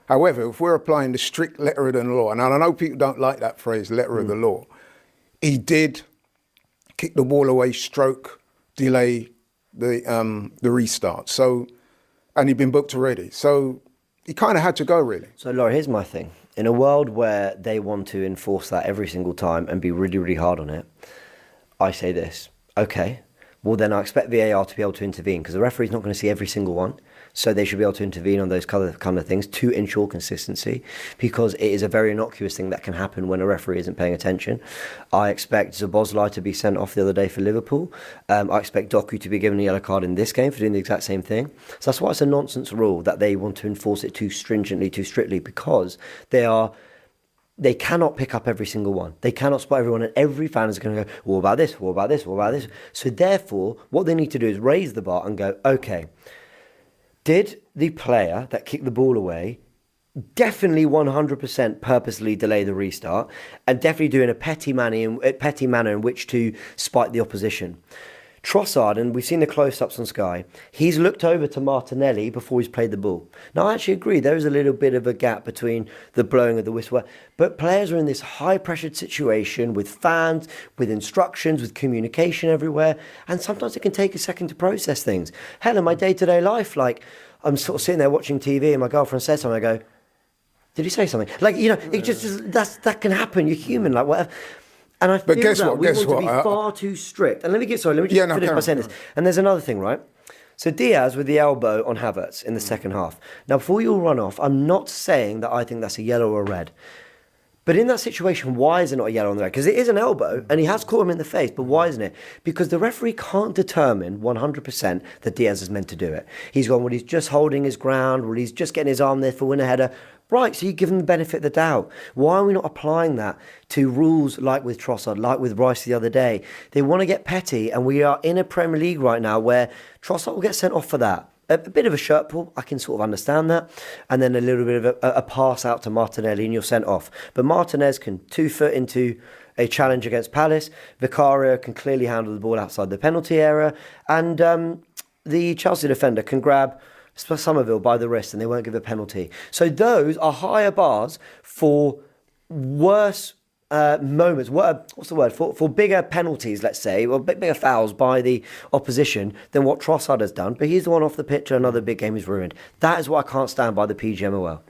However, if we're applying the strict letter of the law, and I know people don't like that phrase, letter of the law, he did kick the ball away, stroke, delay the restart. So, and he'd been booked already. So he kind of had to go, really. So, Laura, here's my thing. In a world where they want to enforce that every single time and be really, really hard on it, I say this. Okay, well, then I expect VAR to be able to intervene because the referee's not going to see every single one. So they should be able to intervene on those kind of things to ensure consistency, because it is a very innocuous thing that can happen when a referee isn't paying attention. I expect Szoboszlai to be sent off the other day for Liverpool. I expect Doku to be given a yellow card in this game for doing the exact same thing. So that's why it's a nonsense rule that they want to enforce it too stringently, too strictly, because they cannot pick up every single one. They cannot spot everyone, and every fan is going to go, what about this, what about this, what about this? So therefore, what they need to do is raise the bar and go, okay, did the player that kicked the ball away definitely 100% purposely delay the restart, and definitely do in a petty manner in which to spite the opposition? Trossard, and we've seen the close-ups on Sky, he's looked over to Martinelli before he's played the ball. Now, I actually agree, there is a little bit of a gap between the blowing of the whistle, but players are in this high-pressured situation with fans, with instructions, with communication everywhere, and sometimes it can take a second to process things. Hell, in my day-to-day life, like, I'm sort of sitting there watching TV and my girlfriend says something, I go, did he say something? Like, you know, it just that can happen, you're human, like, whatever. And I feel that we want to be far too strict. And let me just finish by saying this. And there's another thing, right? So Diaz with the elbow on Havertz in the second half. Now, before you all run off, I'm not saying that I think that's a yellow or a red. But in that situation, why is it not a yellow on the red? Because it is an elbow, and he has caught him in the face, but why isn't it? Because the referee can't determine 100% that Diaz is meant to do it. He's gone, well, he's just holding his ground, well, he's just getting his arm there for winner header. Right, so you give them the benefit of the doubt. Why are we not applying that to rules like with Trossard, like with Rice the other day? They want to get petty, and we are in a Premier League right now where Trossard will get sent off for that. A bit of a shirt pull, I can sort of understand that. And then a little bit of a pass out to Martinelli and you're sent off. But Martinez can 2 foot into a challenge against Palace. Vicario can clearly handle the ball outside the penalty area. And the Chelsea defender can grab Somerville by the wrist and they won't give a penalty. So those are higher bars for worse moments, what's the word, for bigger penalties, let's say, or bigger fouls by the opposition than what Trossard has done. But he's the one off the pitch and another big game is ruined. That is why I can't stand by the PGMOL.